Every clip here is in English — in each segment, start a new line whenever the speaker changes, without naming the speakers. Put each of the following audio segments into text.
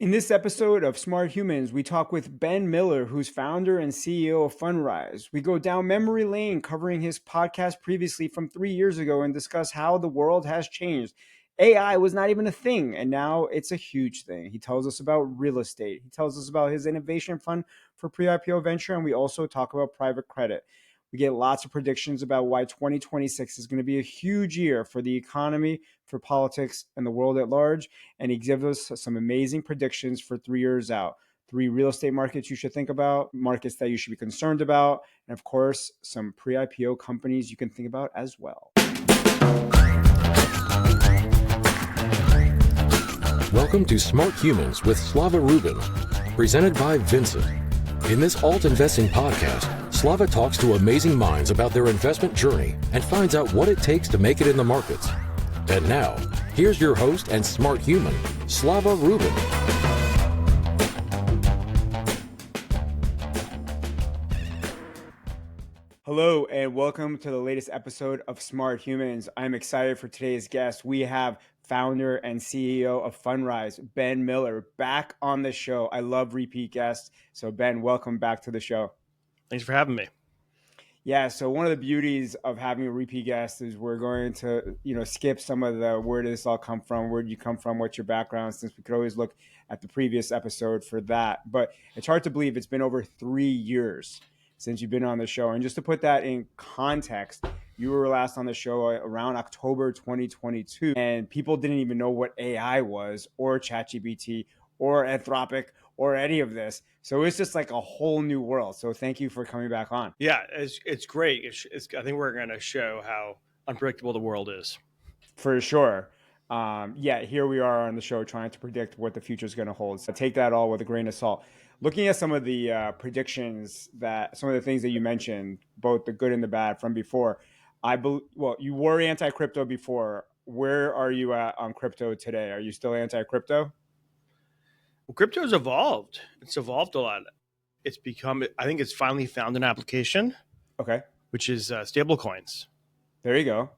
In this episode of Smart Humans, we talk with Ben Miller, who's founder and CEO of Fundrise. We go down memory lane, covering his podcast previously from 3 years ago, and discuss how the world has changed. AI was not even a thing, and now it's a huge thing. He tells us about real estate. He tells us about his innovation fund for pre-IPO venture, and we also talk about private credit. We get lots of predictions about why 2026 is going to be a huge year for the economy, for politics, and the world at large. And he gives us some amazing predictions for 3 years out. 3 real estate markets you should think about, markets that you should be concerned about, and of course, some pre-IPO companies you can think about as well.
Welcome to Smart Humans with Slava Rubin, presented by Vincent. In this alt investing podcast, Slava talks to amazing minds about their investment journey and finds out what it takes to make it in the markets. And now, here's your host and smart human, Slava Rubin.
Hello, and welcome to the latest episode of Smart Humans. I'm excited for today's guest. We have founder and CEO of Fundrise, Ben Miller, back on the show. I love repeat guests. So Ben, welcome back to the show.
Thanks for having me.
Yeah, so one of the beauties of having a repeat guest is we're going to, skip some of the where did this all come from, where did you come from, what's your background, since we could always look at the previous episode for that. But it's hard to believe it's been over 3 years since you've been on the show. And just to put that in context, you were last on the show around October 2022, and people didn't even know what AI was or ChatGPT or Anthropic or any of this. So it's just like a whole new world. So thank you for coming back on.
Yeah, it's great. I think we're going to show how unpredictable the world is.
For sure. Here we are on the show trying to predict what the future is going to hold. So take that all with a grain of salt. Looking at some of the predictions some of the things that you mentioned, both the good and the bad from before, you were anti-crypto before. Where are you at on crypto today? Are you still anti-crypto?
Well, crypto's evolved. It's evolved a lot. I think it's finally found an application.
Okay.
Which is stable coins.
There you go.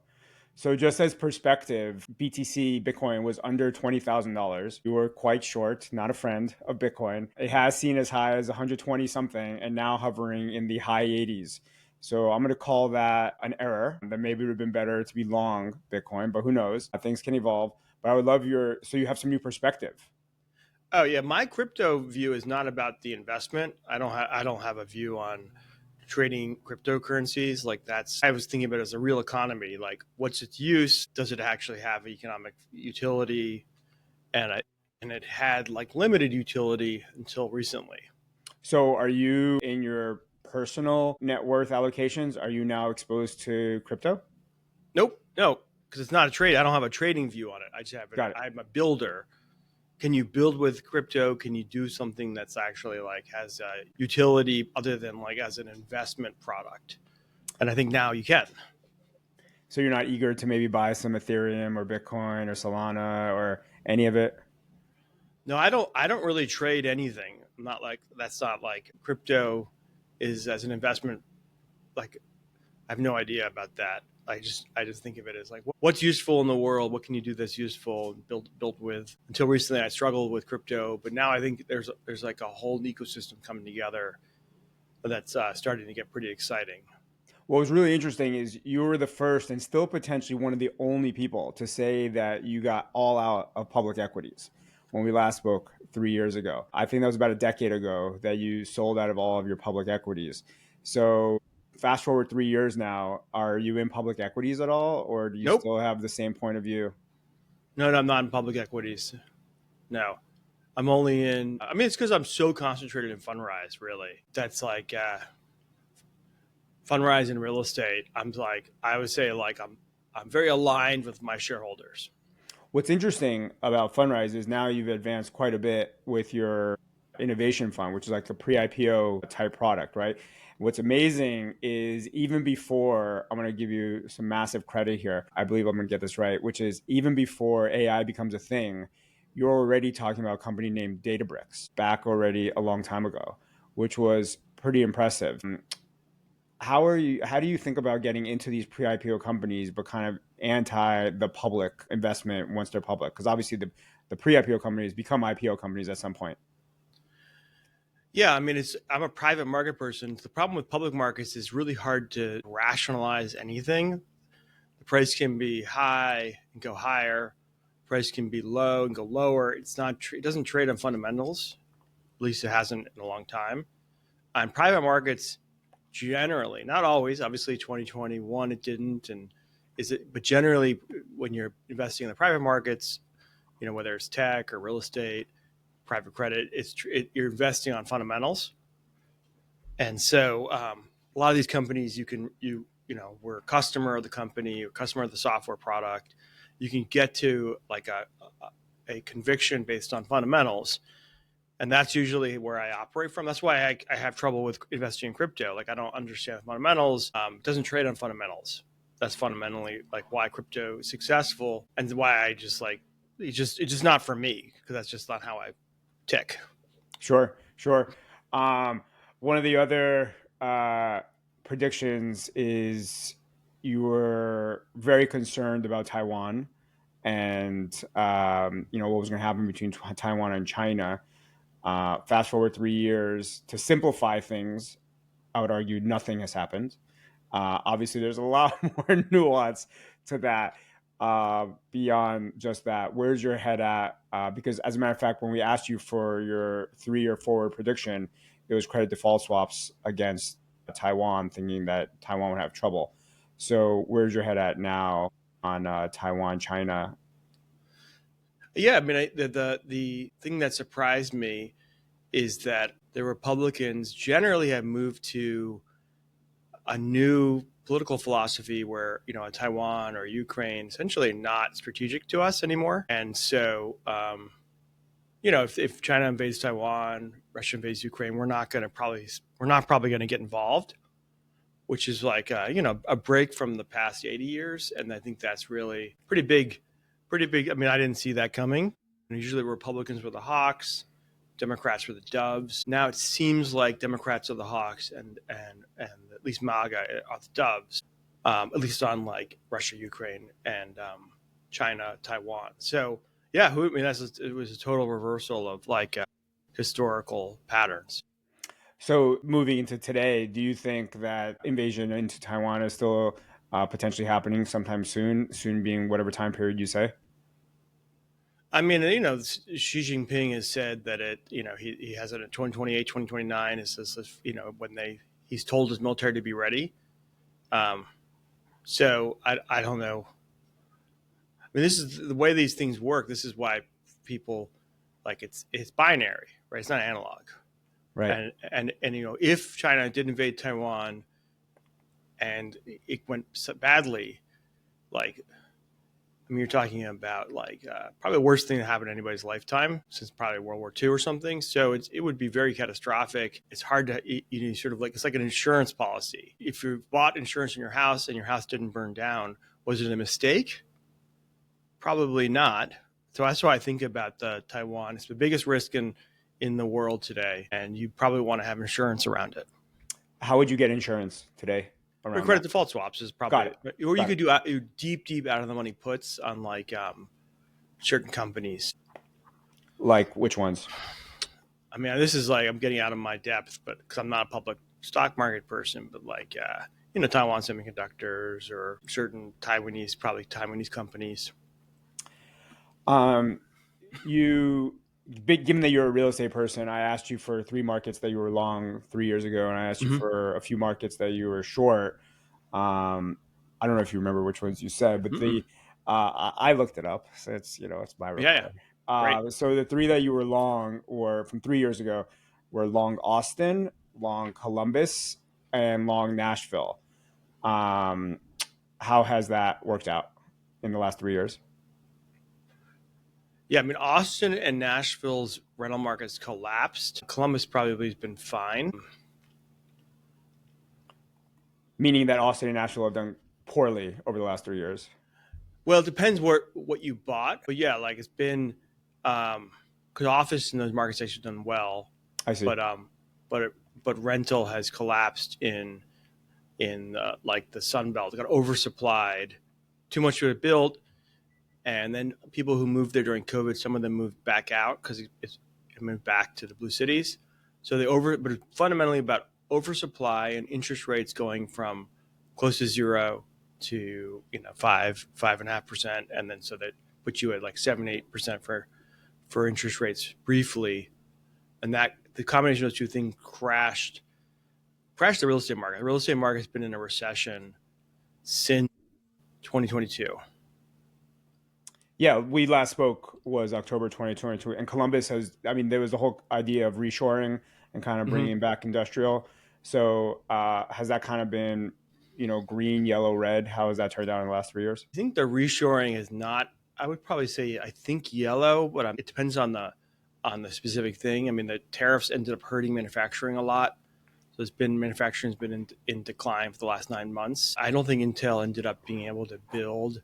So just as perspective, BTC, Bitcoin, was under $20,000. You were quite short, not a friend of Bitcoin. It has seen as high as 120 something and now hovering in the high 80s. So I'm going to call that an error. That maybe it would have been better to be long Bitcoin, but who knows? Things can evolve. But I would love so you have some new perspective.
Oh yeah, my crypto view is not about the investment. I don't have a view on trading cryptocurrencies. I was thinking about it as a real economy. Like, what's its use? Does it actually have economic utility? And it had limited utility until recently.
So are you, in your personal net worth allocations, are you now exposed to crypto?
Nope, no, because it's not a trade. I don't have a trading view on it. I just have it. I'm a builder. Can you build with crypto? Can you do something that's actually has a utility other than as an investment product? And I think now you can.
So you're not eager to maybe buy some Ethereum or Bitcoin or Solana or any of it?
No, I don't really trade anything. I'm not that's not crypto is as an investment. I have no idea about that. I just think of it as what's useful in the world. What can you do that's useful and build with? Until recently, I struggled with crypto, but now I think there's a whole ecosystem coming together that's starting to get pretty exciting.
What was really interesting is you were the first and still potentially one of the only people to say that you got all out of public equities when we last spoke 3 years ago. I think that was about a decade ago that you sold out of all of your public equities. So fast forward 3 years now, are you in public equities at all, or do you
Nope.
still have the same point of view?
No, I'm not in public equities. No, I'm only in, it's because I'm so concentrated in Fundrise, really. That's Fundrise and real estate. I would say I'm very aligned with my shareholders.
What's interesting about Fundrise is now you've advanced quite a bit with your innovation fund, which is like a pre-IPO type product, right? What's amazing is even before, I'm going to give you some massive credit here. I believe I'm going to get this right, which is even before AI becomes a thing, you're already talking about a company named Databricks back already a long time ago, which was pretty impressive. How do you think about getting into these pre-IPO companies, but kind of anti the public investment once they're public? Because obviously the the pre-IPO companies become IPO companies at some point.
Yeah, I mean, I'm a private market person. The problem with public markets is really hard to rationalize anything. The price can be high and go higher. Price can be low and go lower. It doesn't trade on fundamentals. At least it hasn't in a long time. On private markets, generally, not always, obviously 2021 it didn't, but generally when you're investing in the private markets, whether it's tech or real estate, private credit, you're investing on fundamentals. And so a lot of these companies, we're a customer of the company, or customer of the software product. You can get to like a conviction based on fundamentals. And that's usually where I operate from. That's why I have trouble with investing in crypto. Like, I don't understand the fundamentals. It doesn't trade on fundamentals. That's fundamentally like why crypto is successful, and why I just like it's just not for me, because that's just not how I tick.
Sure. One of the other predictions is you were very concerned about Taiwan and what was going to happen between Taiwan and China. Fast forward 3 years, to simplify things, I would argue nothing has happened. Obviously, there's a lot more nuance to that beyond just that. Where's your head at? Because as a matter of fact, when we asked you for your 3-year forward prediction, it was credit default swaps against Taiwan, thinking that Taiwan would have trouble. So where's your head at now on Taiwan, China?
Yeah, I mean, the thing that surprised me is that the Republicans generally have moved to a new political philosophy where, Taiwan or Ukraine essentially not strategic to us anymore. And so, if China invades Taiwan, Russia invades Ukraine, we're not probably going to get involved, which is like, a break from the past 80 years. And I think that's really pretty big. I mean, I didn't see that coming. Usually Republicans were the hawks, Democrats were the doves. Now it seems like Democrats are the hawks, and at least MAGA are the doves, at least on like Russia, Ukraine, and China, Taiwan. So yeah, it was a total reversal of like historical patterns.
So moving into today, do you think that invasion into Taiwan is still potentially happening sometime soon? Soon being whatever time period you say?
I mean, Xi Jinping has said that he has it in 2028, 2029 is this, when he's told his military to be ready. So I don't know. I mean, this is the way these things work. This is why people like it's binary, right? It's not analog.
Right.
And if China did invade Taiwan and it went so badly, like, I mean, you're talking about like probably the worst thing that happened in anybody's lifetime since probably World War II or something. So it would be very catastrophic. It's hard to, sort of like, it's like an insurance policy. If you bought insurance in your house and your house didn't burn down, was it a mistake? Probably not. So that's why I think about Taiwan. It's the biggest risk in the world today, and you probably want to have insurance around it.
How would you get insurance today?
Credit default swaps is probably, or you could do deep out of the money puts on like certain companies.
Like which ones?
I mean, this is like I'm getting out of my depth, but because I'm not a public stock market person, but like Taiwan Semiconductors or certain Taiwanese companies.
Given that you're a real estate person, I asked you for 3 markets that you were long 3 years ago, and I asked you for a few markets that you were short. I don't know if you remember which ones you said, but I looked it up. So it's my report. So the 3 that you were long, or from 3 years ago, were long Austin, long Columbus, and long Nashville. How has that worked out in the last 3 years?
Yeah, I mean, Austin and Nashville's rental markets collapsed. Columbus probably has been fine.
Meaning that Austin and Nashville have done poorly over the last 3 years.
Well, it depends what you bought, but yeah, like it's been because office in those markets actually done well.
I see.
But rental has collapsed in like the Sun Belt. It got oversupplied, too much of it built. And then people who moved there during COVID, some of them moved back out because it moved back to the blue cities. So but it's fundamentally about oversupply and interest rates going from close to zero to 5.5%, and then so that puts you at like 7-8% for interest rates briefly, and that the combination of those two things crashed the real estate market. The real estate market has been in a recession since 2022.
Yeah, we last spoke was October 2022, and Columbus there was the whole idea of reshoring and kind of
Mm-hmm.
bringing back industrial. So has that kind of been, green, yellow, red? How has that turned out in the last 3 years?
I think the reshoring is not. I would probably say I think yellow, but it depends on the specific thing. I mean, the tariffs ended up hurting manufacturing a lot. So manufacturing's been in decline for the last 9 months. I don't think Intel ended up being able to build.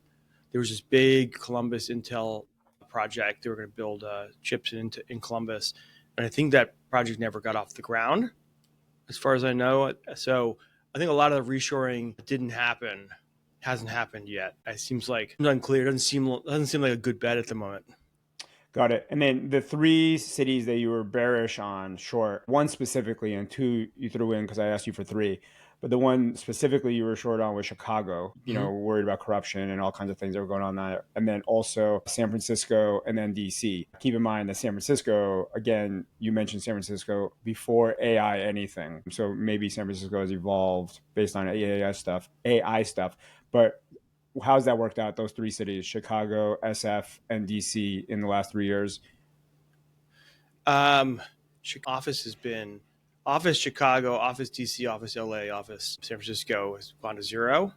There was this big Columbus Intel project. They were going to build chips in Columbus, and I think that project never got off the ground, as far as I know. So I think a lot of the reshoring didn't happen, hasn't happened yet. It seems like it's unclear. It doesn't seem like a good bet at the moment.
Got it. And then the three cities that you were bearish on short, one specifically, and two you threw in because I asked you for three. But the one specifically you were short on was Chicago, worried about corruption and all kinds of things that were going on there. And then also San Francisco and then DC. Keep in mind that San Francisco, again, you mentioned San Francisco before AI anything. So maybe San Francisco has evolved based on AI stuff. But how's that worked out, those three cities, Chicago, SF, and DC, in the last 3 years?
Office has been Office Chicago, Office DC, Office LA, Office San Francisco has gone to zero.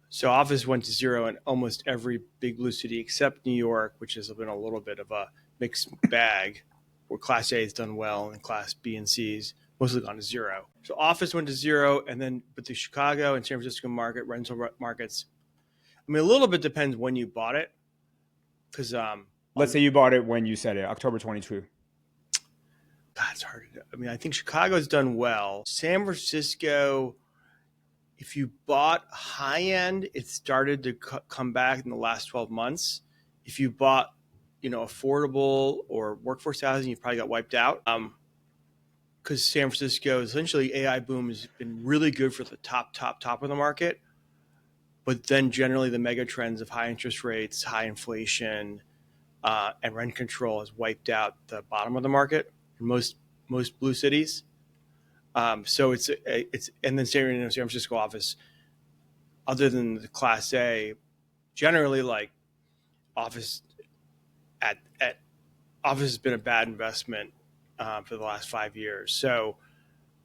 So Office went to zero in almost every big blue city except New York, which has been a little bit of a mixed bag, where Class A has done well and Class B and C's mostly gone to zero. So Office went to zero, but the Chicago and San Francisco rental markets, I mean, a little bit depends when you bought it. Because
let's say you bought it when you said it, October 22.
God, it's hard to do. I mean, I think Chicago's done well. San Francisco, if you bought high end, it started to come back in the last 12 months. If you bought, affordable or workforce housing, you probably got wiped out. Because San Francisco, essentially, AI boom has been really good for the top of the market. But then generally the mega trends of high interest rates, high inflation, and rent control has wiped out the bottom of the market in most blue cities. So it's and then San Francisco office, other than the Class A, generally like office office has been a bad investment for the last 5 years. So,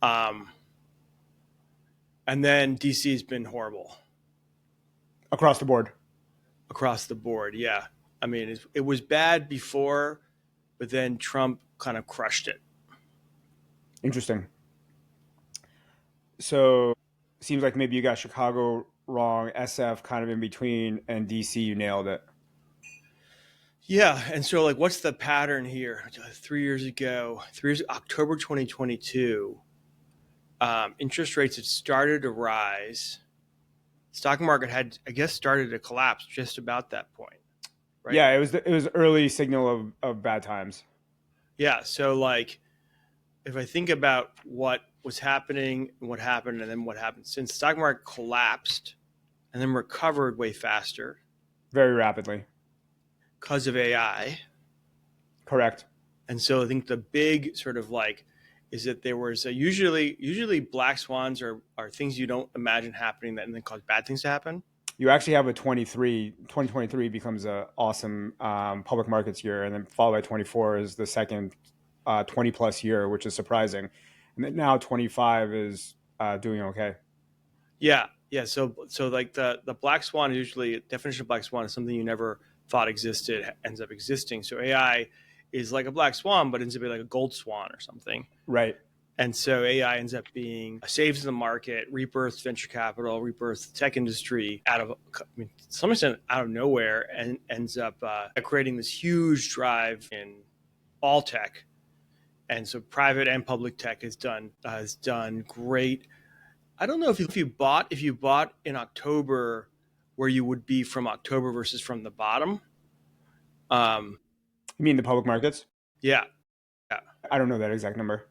and then DC has been horrible
Across the board.
Across the board, yeah. I mean, it was bad before, but then Trump kind of crushed it.
Interesting. So seems like maybe you got Chicago wrong, SF kind of in between, and DC you nailed it.
Yeah, and so like, what's the pattern here? 3 years ago, October 2022, interest rates had started to rise. Stock market had, I guess, started to collapse just about that point. Right?
Yeah, it was early signal of bad times.
Yeah, so like, if I think about what was happening and what happened, and then what happened since the stock market collapsed and then recovered way faster.
Very rapidly.
Because of AI.
Correct.
And so I think the big sort of like is that there was usually black swans are things you don't imagine happening that and then cause bad things to happen.
You actually have 2023 becomes an awesome public markets year, and then followed by 24 is the second 20 plus year, which is surprising. And then now 25 is doing okay.
Yeah. So like the black swan, usually definition of black swan is something you never thought existed, ends up existing. So AI is like a black swan, but ends up being like a gold swan or something.
Right.
And so AI ends up being saves the market, rebirths venture capital, rebirths the tech industry to some extent out of nowhere, and ends up creating this huge drive in all tech. And so private and public tech has done great. I don't know if you bought in October where you would be from October versus from the bottom.
You mean the public markets?
Yeah, yeah,
I don't know that exact number.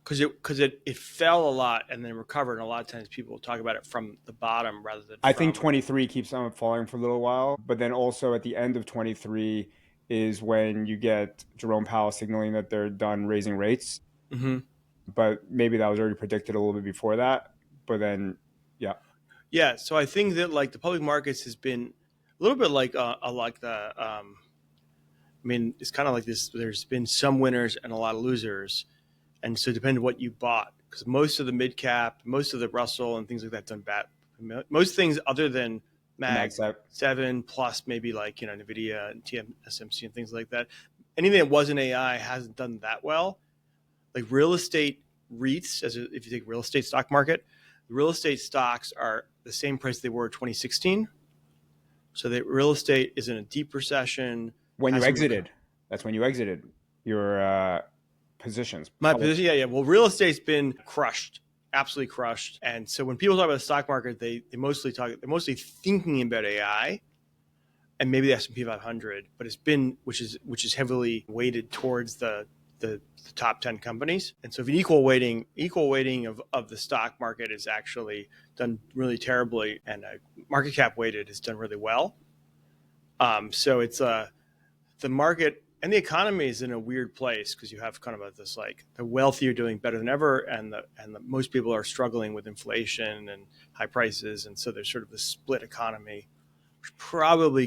Because it fell a lot and then recovered. And a lot of times people talk about it from the bottom rather than
I think
from.
23 keeps on falling for a little while, but then also at the end of 23 is when you get Jerome Powell signaling that they're done raising rates.
Mm-hmm.
But maybe that was already predicted a little bit before that. But then, yeah,
Yeah, so I think that like the public markets has been a little bit like the. I mean, it's kind of like this. There's been some winners and a lot of losers, and so depending on what you bought, because most of the mid cap, most of the Russell and things like that done bad. Most things other than
the
Mag
mag set.
7 plus maybe like Nvidia and TSMC and things like that. Anything that wasn't AI hasn't done that well. Like real estate REITs, if you take real estate stock market, real estate stocks are the same price they were in 2016. So that real estate is in a deep recession.
When you
Hasn't
exited, that's when you exited your positions.
My position, yeah. Well, real estate's been crushed, absolutely crushed. And so when people talk about the stock market, they're mostly thinking about AI and maybe the S&P 500, but it's been which is heavily weighted towards the top 10 companies. And so if an equal weighting of the stock market is actually done really terribly, and market cap weighted has done really well. So it's the market and the economy is in a weird place because you have kind of this like the wealthy are doing better than ever, and the most people are struggling with inflation and high prices, and so there's sort of this split economy, which probably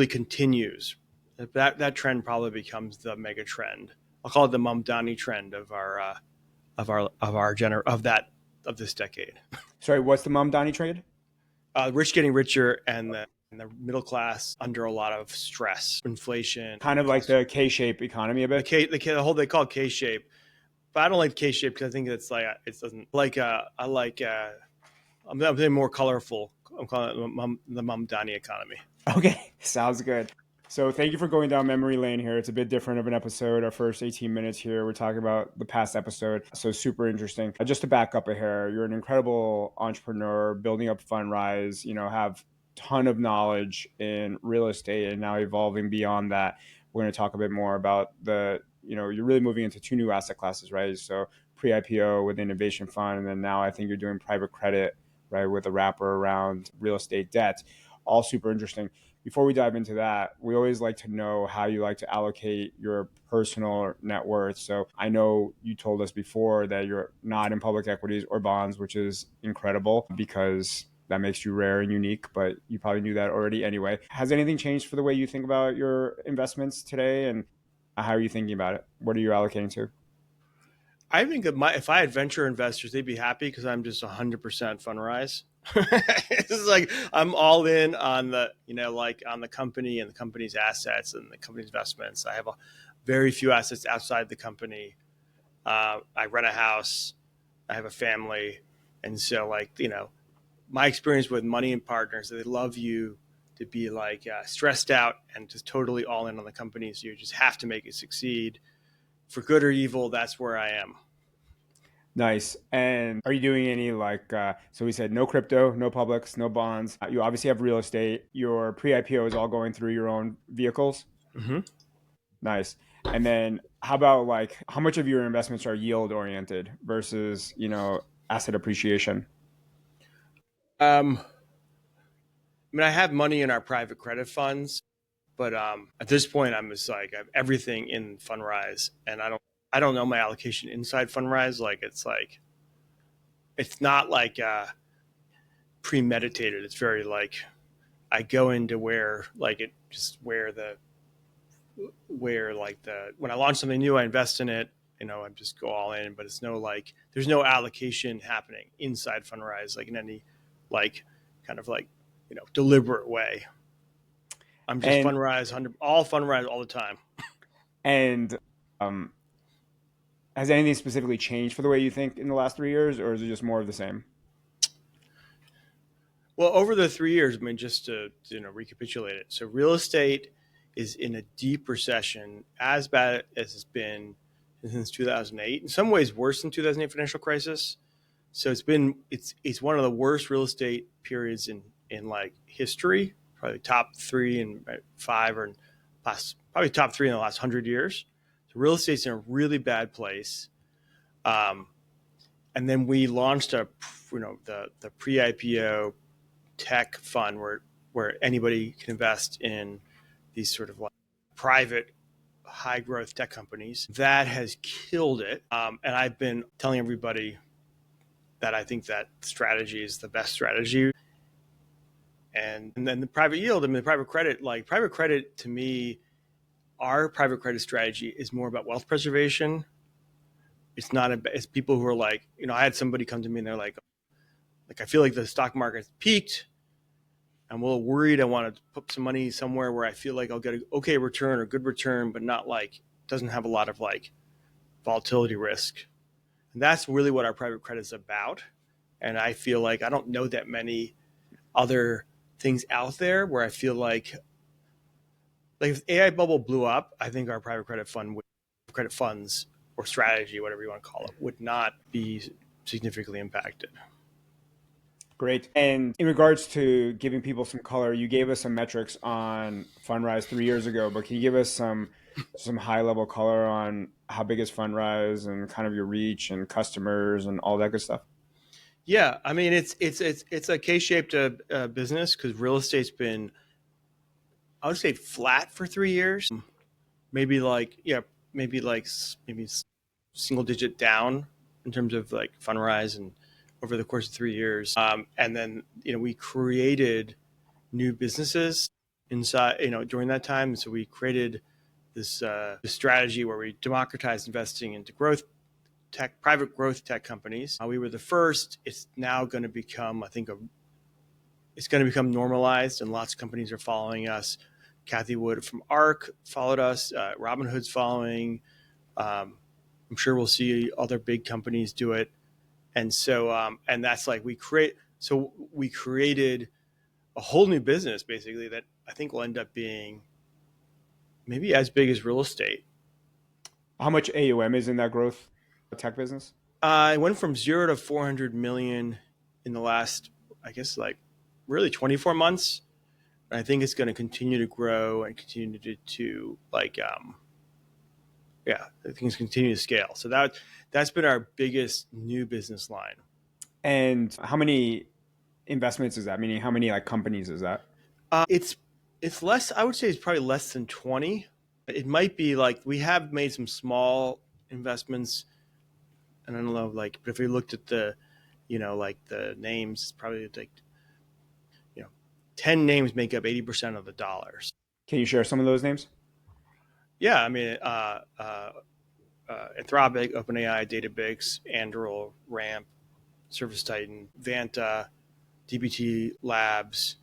continues. That trend probably becomes the mega trend. I'll call it the Mamdani trend of this decade.
Sorry, what's the Mamdani trade?
Rich getting richer and the middle class under a lot of stress, inflation.
Kind of like the K-shaped economy a bit.
The whole they call it K-shape, but I don't like K-shape because I think it's like it doesn't like I like I'm being more colorful. I'm calling it the Mamdani economy.
Okay, sounds good. So thank you for going down memory lane here. It's a bit different of an episode. Our first 18 minutes here, we're talking about the past episode. So super interesting. Just to back up a hair, you're an incredible entrepreneur, building up Fundrise, have ton of knowledge in real estate and now evolving beyond that. We're going to talk a bit more about you're really moving into two new asset classes, right? So pre-IPO with innovation fund, and then now I think you're doing private credit, right, with a wrapper around real estate debt. All super interesting. Before we dive into that, we always like to know how you like to allocate your personal net worth. So I know you told us before that you're not in public equities or bonds, which is incredible because that makes you rare and unique, but you probably knew that already anyway. Has anything changed for the way you think about your investments today, and how are you thinking about it? What are you allocating to?
I think if I had venture investors, they'd be happy because I'm just 100% Fundrise. This is like I'm all in on on the company and the company's assets and the company's investments. I have very few assets outside the company. I rent a house. I have a family, and so my experience with money and partners, they love you to be stressed out and just totally all in on the company. So you just have to make it succeed, for good or evil. That's where I am.
Nice. And are you doing any so we said no crypto, no publics, no bonds. You obviously have real estate. Your pre-IPO is all going through your own vehicles.
Mm-hmm.
Nice. And then how about how much of your investments are yield oriented versus, asset appreciation?
I have money in our private credit funds, but at this point, I'm just I have everything in Fundrise, and I don't know my allocation inside Fundrise. It's not premeditated. It's very I go into where when I launch something new, I invest in it. I just go all in, but it's there's no allocation happening inside Fundrise in any deliberate way. I'm just Fundrise, all Fundrise all the time.
And has anything specifically changed for the way you think in the last 3 years, or is it just more of the same?
Well, over the 3 years, just to recapitulate it. So real estate is in a deep recession, as bad as it's been since 2008. In some ways, worse than 2008 financial crisis. So it's one of the worst real estate periods in like history, probably top 3 and 5 or probably top 3 in the last 100 years. So real estate's in a really bad place. And then we launched the pre-IPO tech fund where anybody can invest in these sort of like private high growth tech companies. That has killed it. And I've been telling everybody that I think that strategy is the best strategy. And then the private yield, I mean, the private credit to me, our private credit strategy is more about wealth preservation. It's not, it's people who are like, I had somebody come to me and they're like, I feel like the stock market's peaked. I'm a little worried. I want to put some money somewhere where I feel like I'll get an okay return or good return, but not like, doesn't have a lot of like volatility risk. And that's really what our private credit is about. And I feel like I don't know that many other things out there where I feel like if AI bubble blew up, I think our private credit funds or strategy, whatever you want to call it, would not be significantly impacted.
Great. And in regards to giving people some color, you gave us some metrics on Fundrise 3 years ago, but can you give us some high level color on how big is Fundrise and kind of your reach and customers and all that good stuff?
Yeah, I mean it's a K-shaped business because real estate's been, I would say, flat for 3 years, maybe single digit down in terms of like Fundrise and over the course of 3 years. And then we created new businesses inside during that time. So we created this strategy where we democratized investing into private growth tech companies. We were the first. It's now going to become, I think, it's going to become normalized, and lots of companies are following us. Kathy Wood from ARC followed us. Robinhood's following. I'm sure we'll see other big companies do it. And so, and that's like we created a whole new business basically that I think will end up being maybe as big as real estate.
How much AUM is in that growth tech business?
It went from 0 to 400 million in the last, I guess, like really 24 months. And I think it's going to continue to grow and continue to like, I think it's continue to scale. So that's been our biggest new business line.
And how many investments is that? Meaning, how many like companies is that?
It's less. I would say it's probably less than 20. It might be like we have made some small investments. And I don't know, like, but if we looked at the, like the names, it's probably like, 10 names make up 80% of the dollars.
Can you share some of those names?
Yeah, I mean, Anthropic, OpenAI, Databricks, Anduril, Ramp, Service Titan, Vanta, DBT Labs,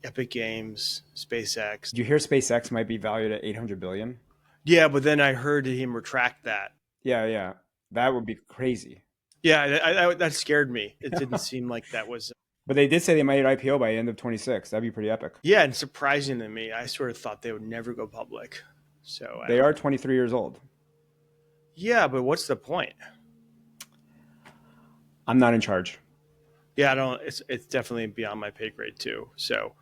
Epic Games, SpaceX.
Did you hear SpaceX might be valued at 800 billion?
Yeah, but then I heard him retract that.
Yeah. That would be crazy.
Yeah, that scared me. It didn't seem like that was.
But they did say they might IPO by the end of 26. That'd be pretty epic.
Yeah, and surprising to me. I sort of thought they would never go public. So
they are 23 years old.
Yeah, but what's the point?
I'm not in charge.
Yeah, I don't. It's definitely beyond my pay grade too. So,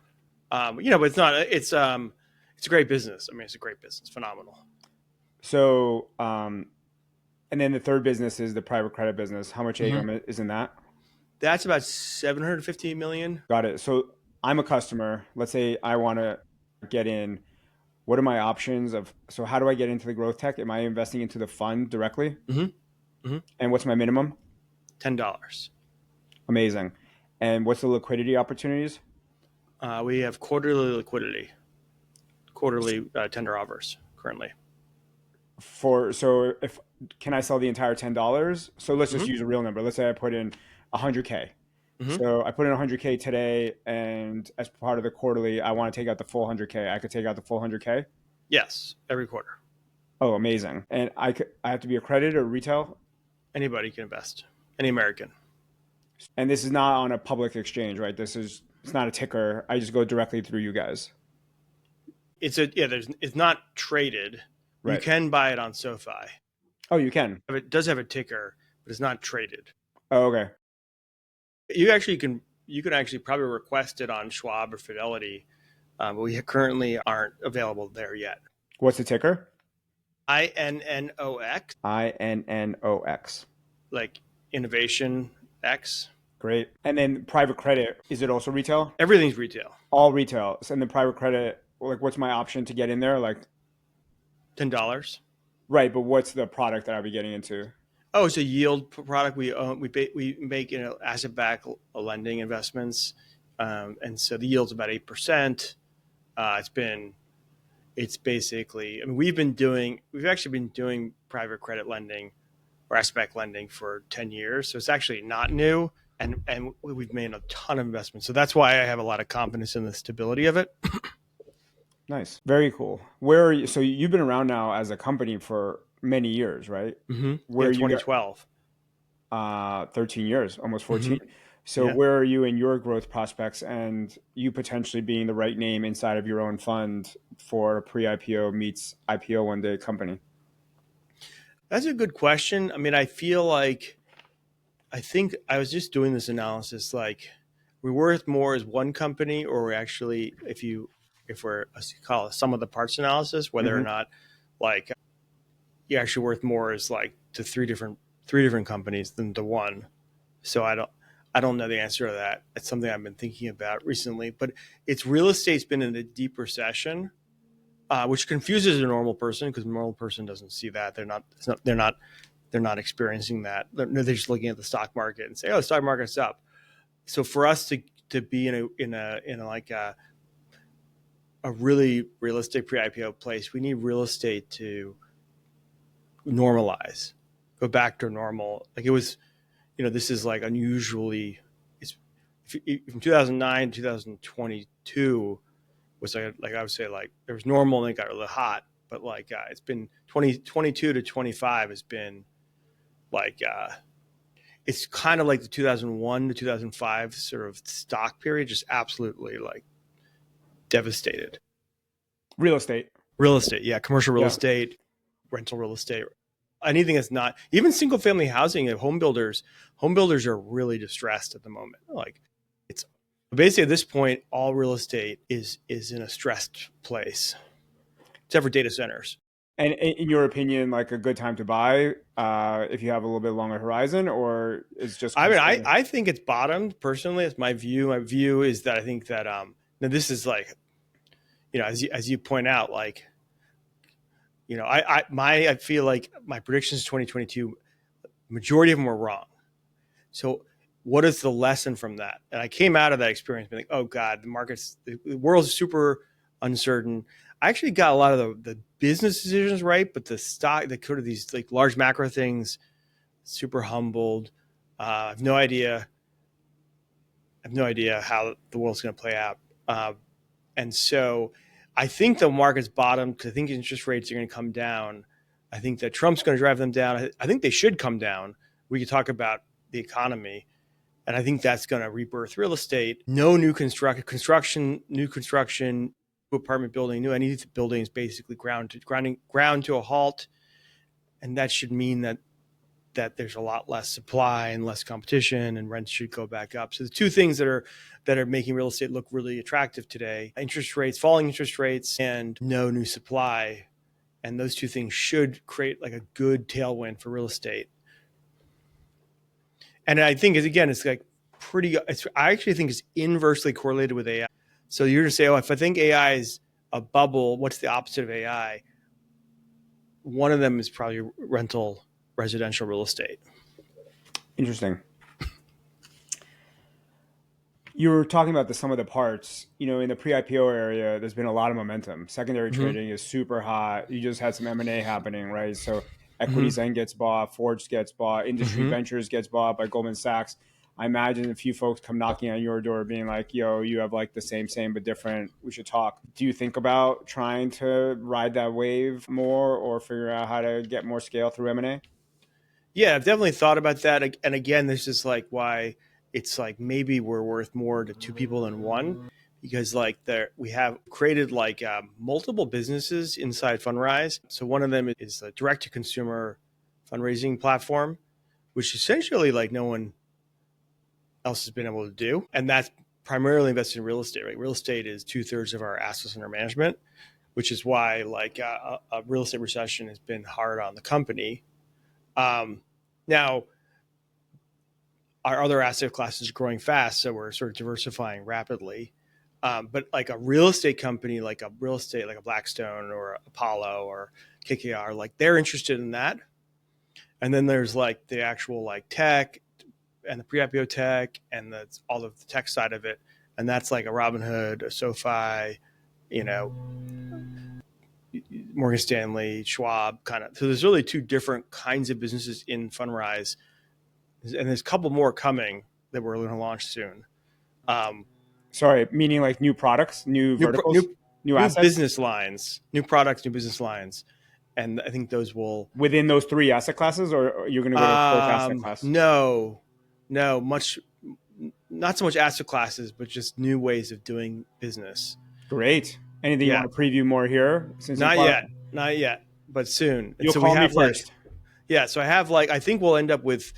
but it's not. It's a great business. I mean, it's a great business, phenomenal.
So, and then the third business is the private credit business. How much AUM is in that?
That's about 750 million.
Got it. So I'm a customer. Let's say I want to get in. What are my options so how do I get into the growth tech? Am I investing into the fund directly? And what's my minimum?
$10.
Amazing. And what's the liquidity opportunities?
We have quarterly liquidity, quarterly tender offers currently.
Can I sell the entire $10? So let's just use a real number. Let's say I put in 100K. So I put in 100K today, and as part of the quarterly, I want to take out the full 100K. I could take out the full 100K?
Yes, every quarter.
Oh, amazing. And I have to be accredited or retail?
Anybody can invest. Any American.
And this is not on a public exchange, right? It's not a ticker. I just go directly through you guys.
It's not traded. Right. You can buy it on SoFi.
Oh, you can?
It does have a ticker, but it's not traded.
Oh, okay.
You can actually probably request it on Schwab or Fidelity, but we currently aren't available there yet.
What's the ticker?
INNOX,
INNOX.
like Innovation X.
Great. And then private credit, is it also retail?
Everything's retail.
All retail. And then private credit, like what's my option to get in there? Like,
$10.
right, but what's the product that I'll be getting into?
Oh, it's a yield product. We make asset-backed lending investments, and so the yield's about 8%. It's basically, I mean, we've actually been doing private credit lending or asset-backed lending for 10 years, so it's actually not new, and we've made a ton of investments. So that's why I have a lot of confidence in the stability of it.
Nice. Very cool. Where are you? So you've been around now as a company for many years, right?
Mm-hmm.
Where
In
you
2012.
13 years, almost 14.
Mm-hmm.
So
Yeah.
where are you in your growth prospects and you potentially being the right name inside of your own fund for a pre-IPO meets IPO one day company?
That's a good question. I mean, I think I was just doing this analysis, like we're worth more as one company, or we actually, if we're call it sum of the parts analysis, whether or
Mm-hmm.
not like you're actually worth more as like to three different companies than to one. So I don't know the answer to that. It's something I've been thinking about recently, but it's real estate's been in a deep recession, which confuses a normal person because a normal person doesn't see that. They're not experiencing that. They're just looking at the stock market and say, "Oh, the stock market's up." So for us to be in a like a really realistic pre-IPO place, we need real estate to normalize, go back to normal. Like it was, this is like unusually. It's from 2009 to 2022 was like I would say like it was normal and it got really hot, but like it's been 2022 to 25 has been like it's kind of like the 2001 to 2005 sort of stock period, just absolutely like devastated.
Real estate.
Real estate, yeah, commercial real
Yeah.
estate, rental real estate, anything that's not even single family housing. Home builders are really distressed at the moment. Like it's basically at this point, all real estate is in a stressed place, except for data centers.
And in your opinion, like a good time to buy if you have a little bit longer horizon, or it's just
I mean,
concerning?
I think it's bottomed personally. It's my view. My view is that I think that now this is like, as you point out, like, I feel like my predictions 2022, majority of them were wrong. So what is the lesson from that? And I came out of that experience being like, oh God, the world's super uncertain. I actually got a lot of the business decisions right, but the stock, the sort of these like large macro things, super humbled. I have no idea. I have no idea how the world's going to play out. And so I think the market's bottomed because I think interest rates are going to come down. I think that Trump's going to drive them down. I think they should come down. We could talk about the economy. And I think that's going to rebirth real estate. No new new construction, apartment building, new any buildings basically ground to a halt. And that should mean that there's a lot less supply and less competition, and rents should go back up. So the two things that are making real estate look really attractive today: falling interest rates, and no new supply. And those two things should create like a good tailwind for real estate. And I think it's like I actually think it's inversely correlated with AI. So you're to say, oh, if I think AI is a bubble, what's the opposite of AI? One of them is probably residential real estate.
Interesting. You were talking about the sum of the parts. In the pre-IPO area, there's been a lot of momentum. Secondary
Mm-hmm.
trading is super hot. You just had some M&A happening, right? So Equity
Mm-hmm.
Zen gets bought, Forge gets bought, Industry
Mm-hmm.
Ventures gets bought by Goldman Sachs. I imagine a few folks come knocking on your door being like, yo, you have like the same but different. We should talk. Do you think about trying to ride that wave more or figure out how to get more scale through M&A?
Yeah, I've definitely thought about that. And again, this is like why it's like maybe we're worth more to two people than one, because like we have created like multiple businesses inside Fundrise. So one of them is a direct to consumer fundraising platform, which essentially like no one else has been able to do. And that's primarily invested in real estate, right? Real estate is 2/3 of our assets under management, which is why like a real estate recession has been hard on the company. Now, our other asset classes are growing fast, so we're sort of diversifying rapidly. But like a real estate company, like a Blackstone or Apollo or KKR, like they're interested in that. And then there's like the actual like tech and the pre-IPO tech and all of the tech side of it. And that's like a Robinhood, a SoFi, Morgan Stanley, Schwab kind of. So there's really two different kinds of businesses in Fundrise. And there's a couple more coming that we're going to launch soon.
Sorry, meaning like new products, new verticals, new assets?
Business lines, new products, new business lines. And I think those will...
Within those three asset classes, or you're going to go to both asset classes?
No, not so much asset classes, but just new ways of doing business.
Great. Anything you want to preview more here?
Not yet, but soon.
You'll call me first.
So I think we'll end up with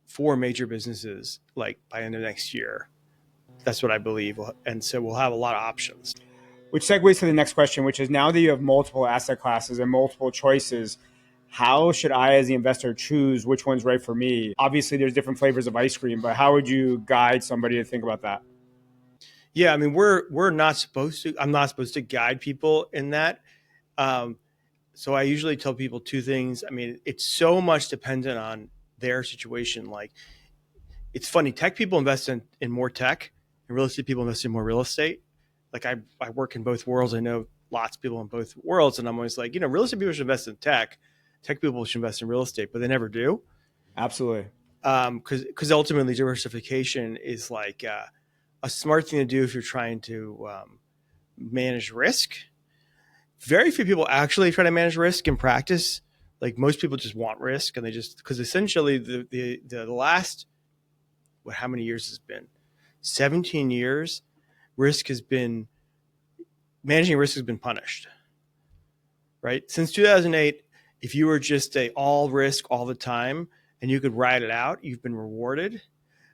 4 major businesses like by end of next year. That's what I believe. And so we'll have a lot of options.
Which segues to the next question, which is now that you have multiple asset classes and multiple choices, how should I, as the investor, choose which one's right for me? Obviously, there's different flavors of ice cream, but how would you guide somebody to think about that?
Yeah, I mean, we're not supposed to. I'm not supposed to guide people in that. So I usually tell people 2 things. I mean, it's so much dependent on their situation. Like, it's funny. Tech people invest in more tech, and real estate people invest in more real estate. Like I work in both worlds. I know lots of people in both worlds, and I'm always like, real estate people should invest in tech. Tech people should invest in real estate, but they never do.
Absolutely.
Because ultimately diversification is like a smart thing to do if you're trying to manage risk. Very few people actually try to manage risk in practice. Like most people just want risk, and they just, because essentially the last, how many years has it been? 17 years. Managing risk has been punished, right? Since 2008, if you were just all risk all the time and you could ride it out, you've been rewarded. And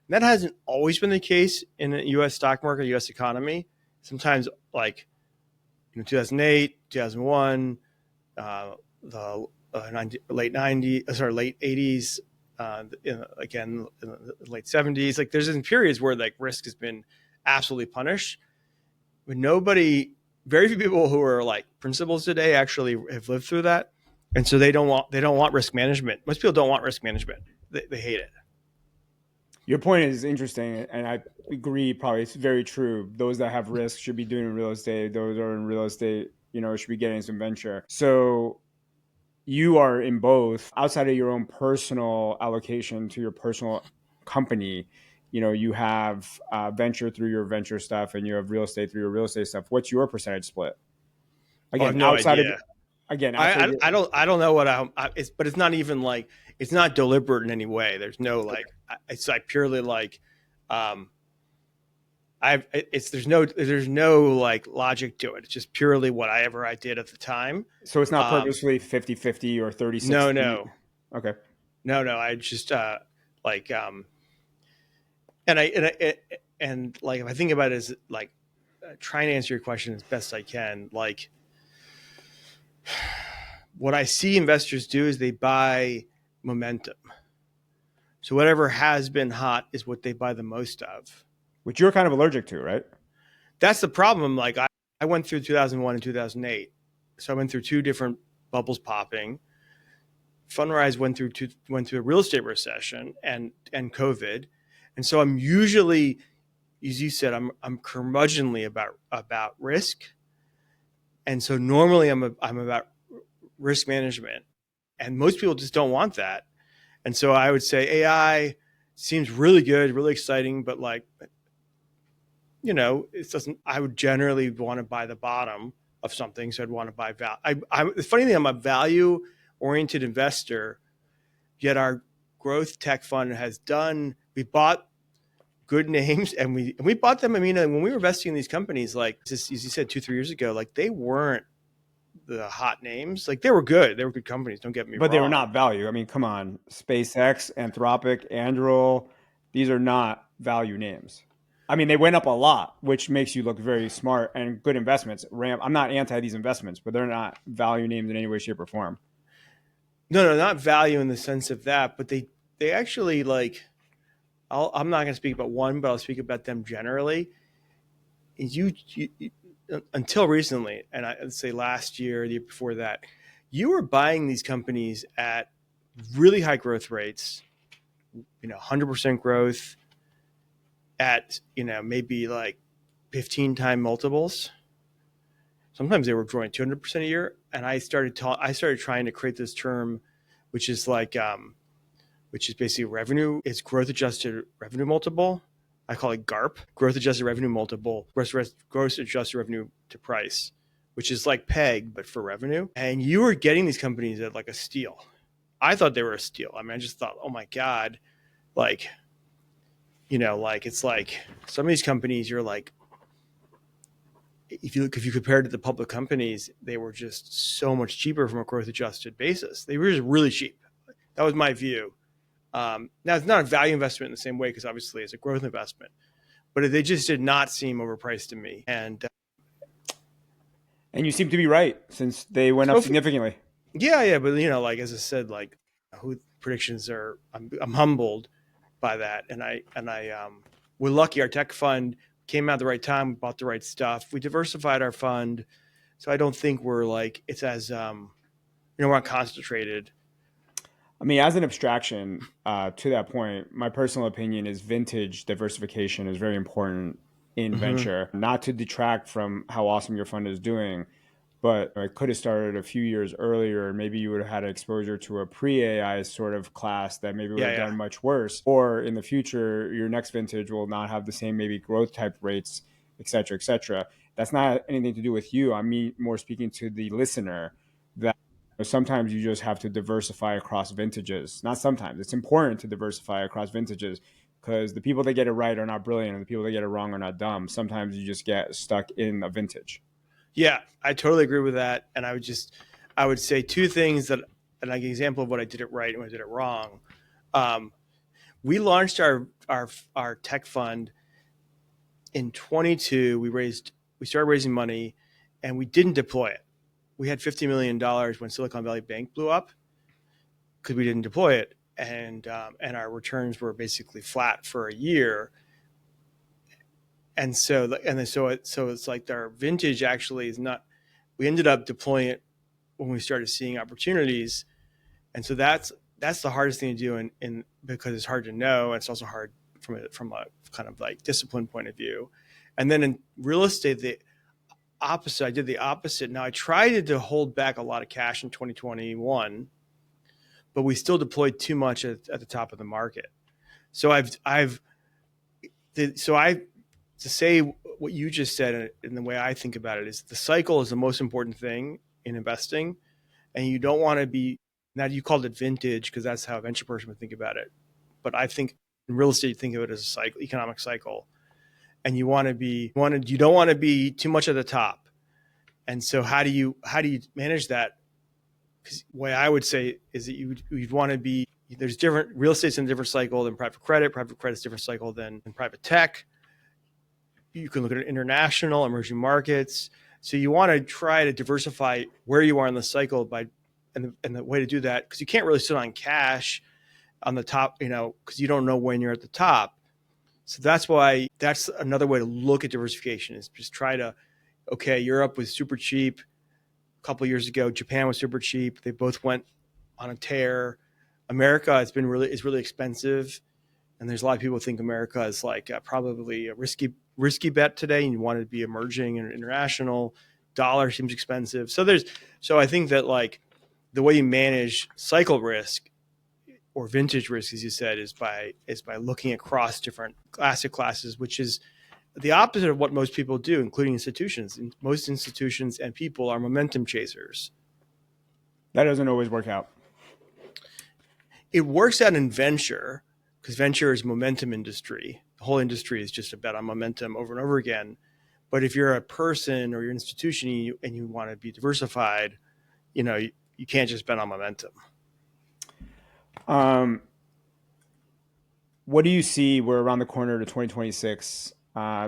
that hasn't always been the case in the U.S. stock market, U.S. economy. Sometimes like 2008, 2001, the late 80s, again, in the late 70s. Like there's been periods where like risk has been absolutely punished. But very few people who are like principals today actually have lived through that. And so they don't want risk management. Most people don't want risk management. They hate it.
Your point is interesting, and I agree. Probably it's very true. Those that have risk should be doing real estate. Those that are in real estate, should be getting some venture. So you are in both. Outside of your own personal allocation to your personal company, you have venture through your venture stuff, and you have real estate through your real estate stuff. What's your percentage split?
Again, no idea. I don't know what but it's not even like, it's not deliberate in any way. There's no like, it's like purely like, there's no like logic to it. It's just purely whatever I did at the time.
So it's not purposely 50-50 or 30-60?
No.
Okay.
No. I just and like, if I think about it as like trying to answer your question as best I can, like what I see investors do is they buy momentum. So whatever has been hot is what they buy the most of.
Which you're kind of allergic to, right?
That's the problem. Like I went through 2001 and 2008. So I went through 2 different bubbles popping. Fundrise went through a real estate recession and COVID. And so I'm usually, as you said, I'm curmudgeonly about risk. And so normally I'm about risk management, and most people just don't want that. And so I would say AI seems really good, really exciting, but like, it doesn't. I would generally want to buy the bottom of something, so I'd want to buy value. The funny thing, I'm a value-oriented investor, yet our growth tech fund we bought good names, and we bought them. I mean, when we were investing in these companies, like just, as you said, 2-3 years ago, like they weren't the hot names. Like they were good. They were good companies. Don't get me
But
wrong.
they were not value. I mean, come on. SpaceX, Anthropic, Anduril, these are not value names. I mean, they went up a lot, which makes you look very smart and good investments. I'm not anti these investments, but they're not value names in any way, shape, or form.
No, not value in the sense of that, but they actually like. I'm not going to speak about one, but I'll speak about them generally. You until recently, and I'd say last year, the year before that, you were buying these companies at really high growth rates, 100% growth at, maybe like 15-time multiples. Sometimes they were growing 200% a year. And I started trying to create this term, which is like, which is basically revenue. It's growth adjusted revenue multiple. I call it GARP, growth adjusted revenue multiple, gross adjusted revenue to price, which is like PEG, but for revenue. And you were getting these companies at like a steal. I thought they were a steal. I mean, I just thought, oh my God, like, like it's like some of these companies, you're like, if you compare to the public companies, they were just so much cheaper from a growth adjusted basis. They were just really cheap. That was my view. Now it's not a value investment in the same way, because obviously it's a growth investment, but they just did not seem overpriced to me. And
you seem to be right, since they went up significantly.
Yeah, but like as I said, like who predictions are, I'm humbled by that, and we're lucky. Our tech fund came out at the right time. We bought the right stuff. We diversified our fund, so I don't think we're like it's as we're not concentrated.
I mean, as an abstraction to that point, my personal opinion is vintage diversification is very important in venture, not to detract from how awesome your fund is doing, but I could have started a few years earlier. Maybe you would have had exposure to a pre-AI sort of class that maybe would have done much worse. Or in the future, your next vintage will not have the same maybe growth type rates, et cetera, et cetera. That's not anything to do with you. I mean, more speaking to the listener, that sometimes you just have to diversify across vintages. Not sometimes. It's important to diversify across vintages, because the people that get it right are not brilliant and the people that get it wrong are not dumb. Sometimes you just get stuck in a vintage.
Yeah, I totally agree with that. And I would say two things that, and like an example of what I did it right and what I did it wrong. We launched our tech fund in 22. We started raising money, and we didn't deploy it. We had $50 million when Silicon Valley Bank blew up, because we didn't deploy it, and our returns were basically flat for a year. And so it's like our vintage actually is not. We ended up deploying it when we started seeing opportunities, and so that's the hardest thing to do, in because it's hard to know, and it's also hard from a kind of like discipline point of view. And then in real estate, the opposite. I did the opposite. Now I tried to hold back a lot of cash in 2021, but we still deployed too much at the top of the market. So to say what you just said, in the way I think about it, is the cycle is the most important thing in investing, and you don't want to be. Now you called it vintage because that's how a venture person would think about it, but I think in real estate you think of it as a cycle, economic cycle, and you don't want to be too much at the top. And so how do you manage that? Because the way I would say is that you'd want to be. There's different real estate's in a different cycle than private credit. Private credit's a different cycle than private tech. You can look at international, emerging markets. So you want to try to diversify where you are in the cycle and the way to do that, because you can't really sit on cash on the top, because you don't know when you're at the top. So that's another way to look at diversification, is just try to, okay, Europe was super cheap a couple of years ago. Japan was super cheap. They both went on a tear. America is really expensive. And there's a lot of people who think America is like probably a risky bet today, and you want to be emerging and international. Dollar seems expensive. So I think that like the way you manage cycle risk or vintage risk, as you said, is by looking across different asset classes, which is the opposite of what most people do, including institutions. Most institutions and people are momentum chasers.
That doesn't always work out.
It works out in venture, because venture is a momentum industry. The whole industry is just a bet on momentum over and over again. But if you're a person or you're an institution and you want to be diversified, you can't just bet on momentum.
What do you see? We're around the corner to 2026.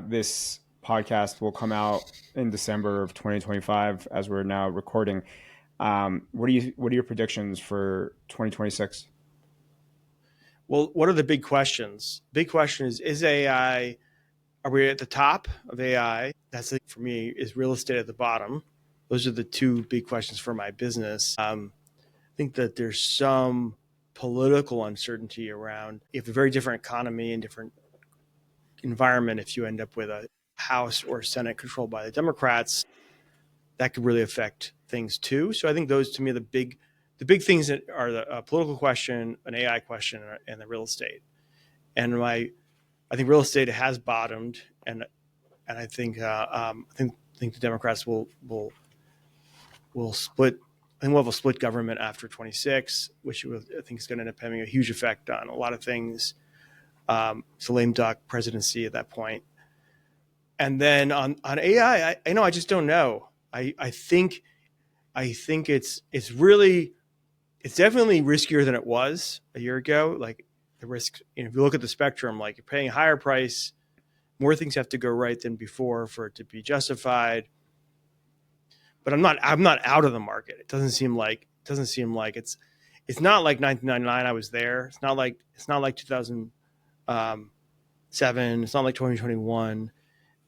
This podcast will come out in December of 2025 as we're now recording. What are your predictions for 2026?
Well, what are the big questions? Big question is AI, are we at the top of AI? That's for me, is real estate at the bottom? Those are the two big questions for my business. I think that there's some political uncertainty around. You have a very different economy and different environment. If you end up with a House or Senate controlled by the Democrats, that could really affect things too. So I think those, to me, are the big things that are the political question, an AI question, and the real estate. And I think real estate has bottomed, and I think the Democrats will split. I think we'll have a split government after 26, which I think is going to end up having a huge effect on a lot of things. It's a lame duck presidency at that point. And then on AI, I just don't know. I think it's definitely riskier than it was a year ago. Like the risk, if you look at the spectrum, like you're paying a higher price, more things have to go right than before for it to be justified. But I'm not out of the market. It doesn't seem like it's not like 1999. I was there. It's not like 2007. It's not like 2021.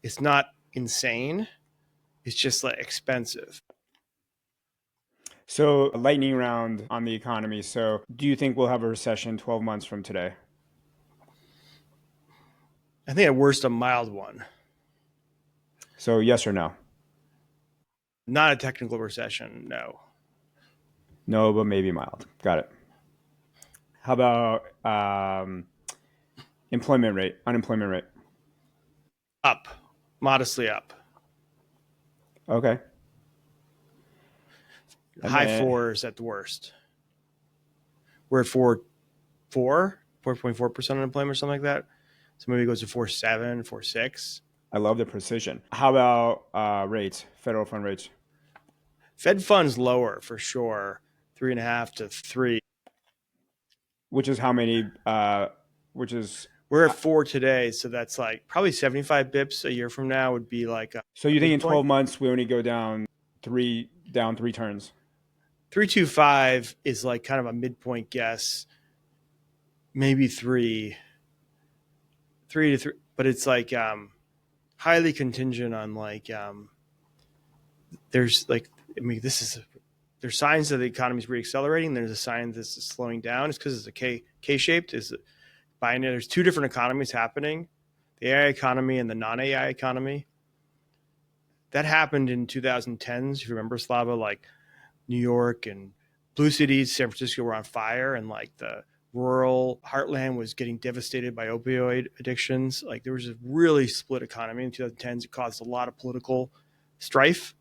It's not insane. It's just like expensive.
So, a lightning round on the economy. So, do you think we'll have a recession 12 months from today?
I think at worst a mild one.
So, yes or no?
Not a technical recession, no.
No, but maybe mild. Got it. How about unemployment rate?
Up, modestly up.
Okay.
High fours at the worst. We're at 4.4% unemployment or something like that. So maybe it goes to 4.7, 4.6.
I love the precision. How about rates, federal fund rates?
Fed funds lower for sure, 3.5 to 3.
Which is how many?
We're at 4 today, so that's like probably 75 bips a year from now would be like.
So you think in 12 months we only go down three turns?
3.25 is like kind of a midpoint guess. Maybe 3 to 3, but it's like highly contingent on like there's like there's signs that the economy's reaccelerating. There's a sign this is slowing down. It's because it's a K-shaped. Binary. There's two different economies happening: the AI economy and the non-AI economy. That happened in 2010s. If you remember, Slava, like New York and blue cities, San Francisco were on fire, and like the rural heartland was getting devastated by opioid addictions. Like there was a really split economy in 2010s. It caused a lot of political strife.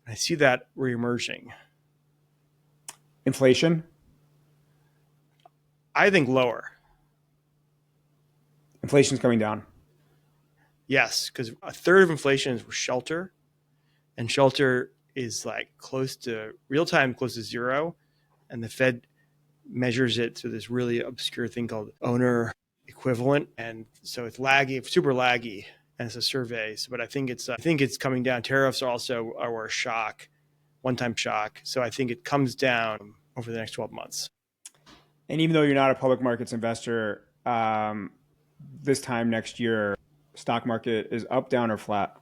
And I see that reemerging.
Inflation?
I think lower.
Inflation's coming down.
Yes, because a third of inflation is shelter, and shelter is like close to real time, close to zero, and the Fed measures it through this really obscure thing called owner equivalent, and so it's laggy, super laggy, and it's a survey. So, but I think it's coming down. Tariffs are a shock, one-time shock. So I think it comes down over the next 12 months.
And even though you're not a public markets investor, this time next year, stock market is up, down, or flat?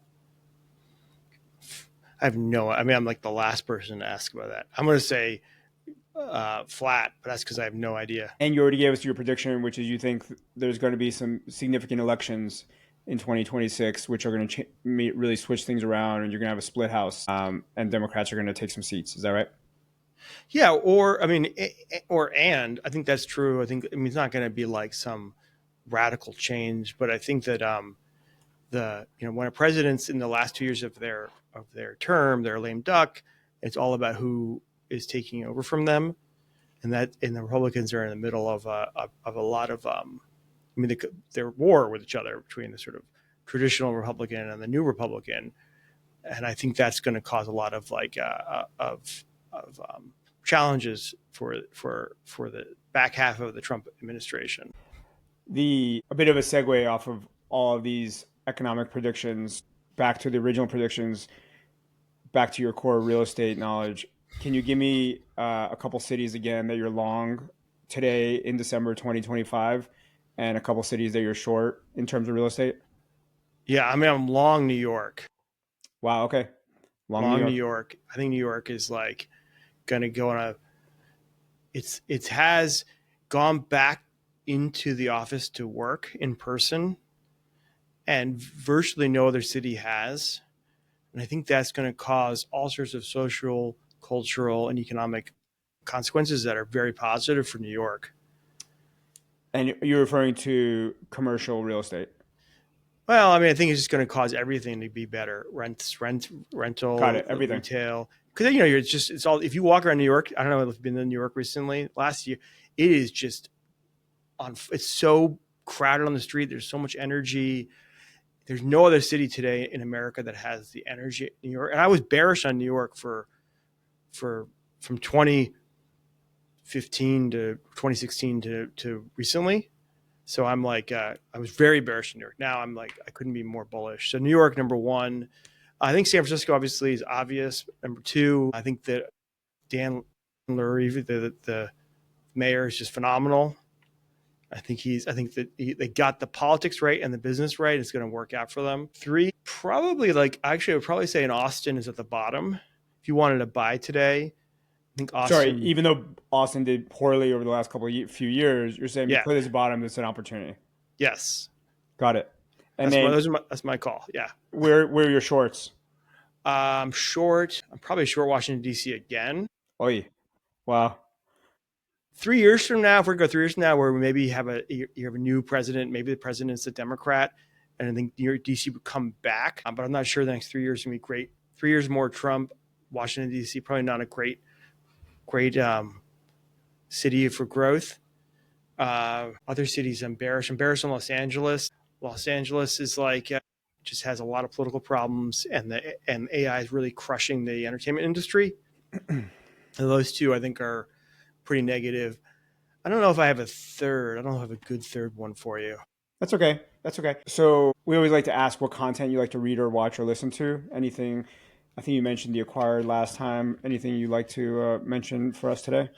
I'm like the last person to ask about that. I'm going to say flat, but that's because I have no idea.
And you already gave us your prediction, which is you think there's going to be some significant elections in 2026, which are going to really switch things around, and you're going to have a split house, and Democrats are going to take some seats. Is that right?
Yeah, and I think that's true. I mean, it's not going to be like some radical change, but I think that when a president's in the last 2 years of their term, they're a lame duck. It's all about who is taking over from them, and the Republicans are in the middle of a lot of they're war with each other between the sort of traditional Republican and the new Republican, and I think that's going to cause a lot of challenges for the back half of the Trump administration.
A bit of a segue off of all of these economic predictions back to the original predictions, back to your core real estate knowledge. Can you give me a couple cities again that you're long today in December 2025, and a couple cities that you're short in terms of real estate?
Yeah, I mean, I'm long New York.
Wow. Okay. Long New
Long New
York.
York. I think New York is like going to go on a. It has gone back into the office to work in person, and virtually no other city has. And I think that's going to cause all sorts of social, cultural, and economic consequences that are very positive for New York.
And you're referring to commercial real estate.
Well, I mean, I think it's just going to cause everything to be better.
Got
Rental,
it. Everything.
retail. Because it's all. If you walk around New York, I don't know if you've been to New York recently. Last year, it is just on. It's so crowded on the street. There's so much energy. There's no other city today in America that has the energy New York. And I was bearish on New York for from 2015 to 2016 to recently. So I'm like, I was very bearish in New York. Now I'm like, I couldn't be more bullish. So New York, number one. I think San Francisco obviously is obvious. Number two, I think that Dan Lurie, the mayor, is just phenomenal. I think they got the politics right and the business right. It's going to work out for them. Three, probably I would probably say in Austin is at the bottom. If you wanted to buy today, I think Austin.
Sorry, even though Austin did poorly over the last few years, you're saying
Yeah.
because it's bottom, it's an opportunity.
Yes.
Got it. And
That's my call. Yeah.
Where are your shorts?
I'm probably short Washington, D.C. again.
Oy. Wow.
3 years from now, if we go 3 years from now, where we maybe you have a new president, maybe the president's a Democrat, and I think D.C. would come back. But I'm not sure the next 3 years is going to be great. 3 years more Trump, Washington, D.C., probably not a great city for growth. Other cities, I'm bearish on Los Angeles. Los Angeles is just has a lot of political problems, and AI is really crushing the entertainment industry. And those two, I think, are pretty negative. I don't know if I have a third. I don't have a good third one for you.
That's okay. So we always like to ask what content you like to read or watch or listen to. Anything? I think you mentioned The Acquired last time. Anything you'd like to mention for us today?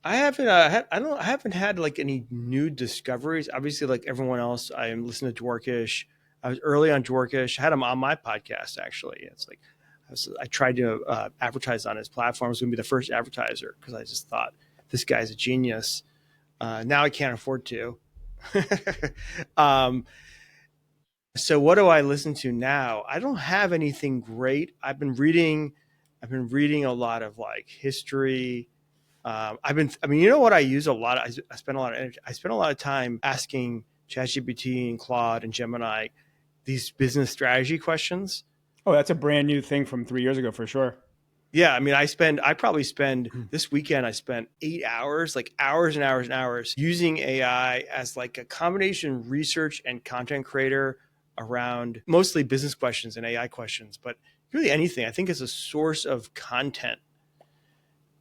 I haven't had like any new discoveries. Obviously, like everyone else, I am listening to Dwarkish. I was early on Dwarkish. I had him on my podcast actually. It's like I tried to advertise on his platform. I was going to be the first advertiser because I just thought this guy's a genius. Now I can't afford to. So what do I listen to now? I don't have anything great. I've been reading a lot of like history. You know what I use a lot? I spend a lot of energy. I spend a lot of time asking ChatGPT and Claude and Gemini these business strategy questions.
Oh, that's a brand new thing from 3 years ago for sure.
Yeah, I mean, I probably spend this weekend. I spent 8 hours, like hours and hours and hours, using AI as like a combination research and content creator around mostly business questions and AI questions, but really anything. I think it's a source of content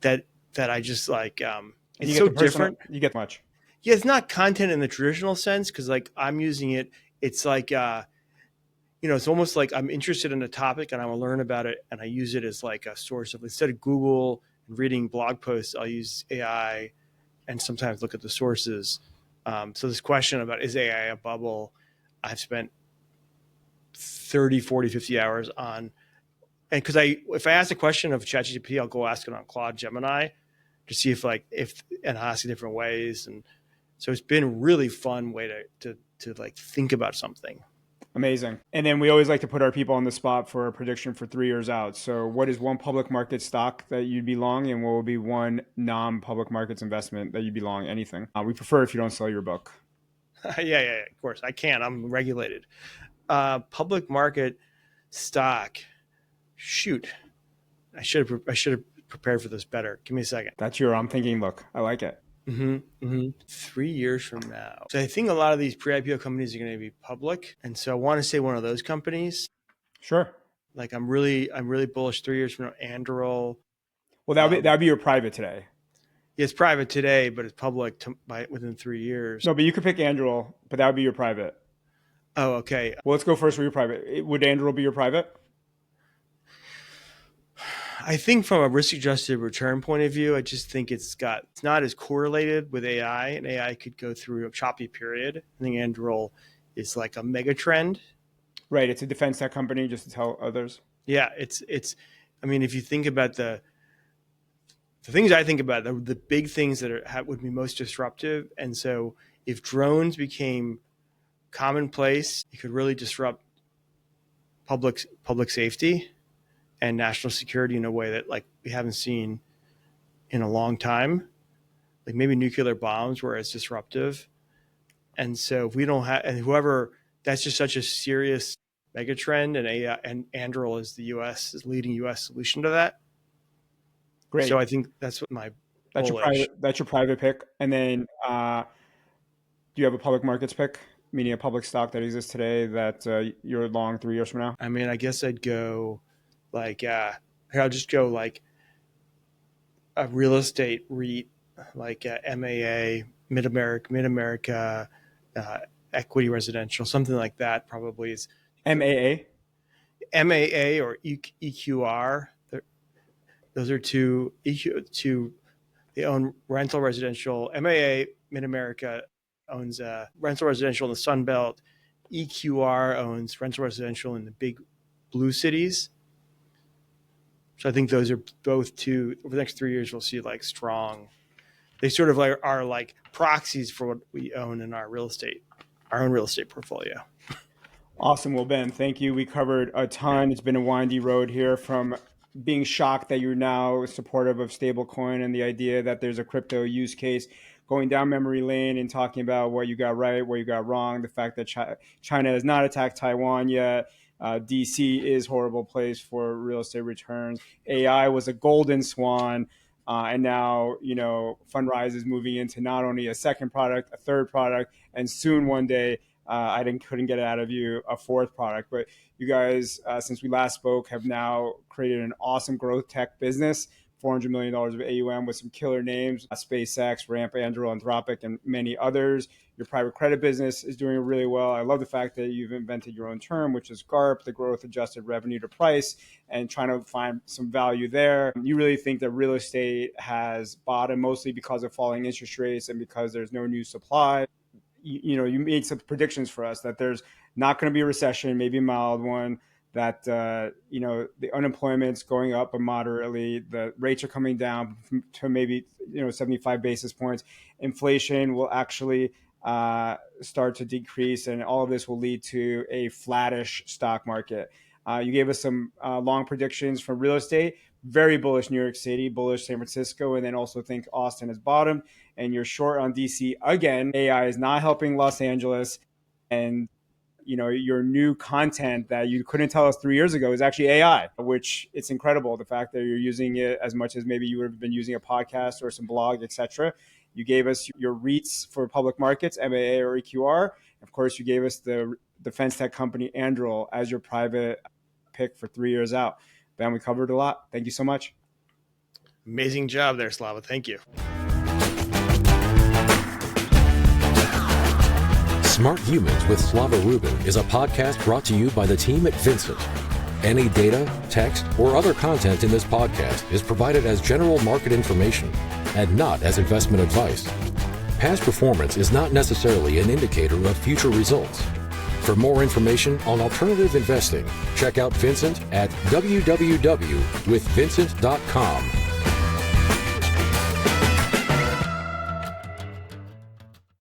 that I just like. It's so different.
You get much.
Yeah, it's not content in the traditional sense because like I'm using it. It's like it's almost like I'm interested in a topic and I want to learn about it, and I use it as like a source of, instead of Google and reading blog posts, I'll use AI and sometimes look at the sources. So this question about is AI a bubble, I've spent 30, 40, 50 hours on. And because if I ask a question of ChatGPT, I'll go ask it on Claude Gemini to see and ask it different ways. And so it's been a really fun way to like think about something.
Amazing. And then we always like to put our people on the spot for a prediction for 3 years out. So what is one public market stock that you'd be long, and what will be one non-public markets investment that you'd be long? Anything. We prefer if you don't sell your book.
Yeah, of course. I can't. I'm regulated. Public market stock. Shoot. I should have prepared for this better. Give me a second.
I'm thinking, look, I like it.
3 years from now. So I think a lot of these pre-IPO companies are going to be public. And so I want to say one of those companies.
Sure.
Like I'm really bullish 3 years from now. Anduril.
Well, that'd be your private today.
It's private today, but it's public within 3 years.
No, but you could pick Anduril, but that would be your private.
Oh, okay.
Well, let's go first for your private. Would Anduril be your private?
I think from a risk-adjusted return point of view, I just think it's not as correlated with AI, and AI could go through a choppy period. I think Anduril is like a mega trend.
Right. It's a defense tech company, just to tell others.
Yeah, it's. I mean, if you think about the things I think about, the big things that would be most disruptive, and so if drones became commonplace, it could really disrupt public safety and national security in a way that like we haven't seen in a long time. Like maybe nuclear bombs where it's disruptive. And so if we don't have, and that's just such a serious mega trend, and AI and Anduril is the leading US solution to that.
Great.
So I think that's what
that's your private pick. And then do you have a public markets pick? Meaning a public stock that exists today that you're long 3 years from now?
I mean, I guess I'd go like, I'll just go like a real estate REIT, like MAA, Mid-America, Equity Residential, something like that probably is.
MAA
or EQR. Those are two, they own rental residential. MAA, Mid-America, owns rental residential in the Sun Belt. EQR owns rental residential in the big blue cities. So I think those are both two. Over the next 3 years, we'll see like strong. They sort of are like proxies for what we own in our own real estate portfolio.
Awesome. Well, Ben, thank you. We covered a ton. It's been a windy road here from being shocked that you're now supportive of stablecoin and the idea that there's a crypto use case, going down memory lane and talking about what you got right, what you got wrong, the fact that China has not attacked Taiwan yet. DC is a horrible place for real estate returns. AI was a golden swan. And now, Fundrise is moving into not only a second product, a third product, and soon one day, couldn't get it out of you, a fourth product. But you guys, since we last spoke, have now created an awesome growth tech business, $400 million of AUM with some killer names, SpaceX, Ramp, Anduril, Anthropic, and many others. Your private credit business is doing really well. I love the fact that you've invented your own term, which is GARP, the growth adjusted revenue to price, and trying to find some value there. You really think that real estate has bottomed mostly because of falling interest rates and because there's no new supply. You made some predictions for us that there's not going to be a recession, maybe a mild one, that the unemployment's going up but moderately, the rates are coming down to maybe 75 basis points, inflation will actually start to decrease, and all of this will lead to a flattish stock market. You gave us some long predictions for real estate. Very bullish New York City, bullish San Francisco, and then also think Austin has bottomed. And you're short on DC again. AI is not helping Los Angeles, and your new content that you couldn't tell us 3 years ago is actually AI, which it's incredible. The fact that you're using it as much as maybe you would have been using a podcast or some blog, etc. You gave us your REITs for public markets, MAA or EQR. Of course, you gave us the defense tech company Anduril as your private pick for 3 years out. Ben, we covered a lot. Thank you so much.
Amazing job there, Slava. Thank you.
Smart Humans with Slava Rubin is a podcast brought to you by the team at Vincent. Any data, text, or other content in this podcast is provided as general market information and not as investment advice. Past performance is not necessarily an indicator of future results. For more information on alternative investing, check out Vincent at www.withvincent.com.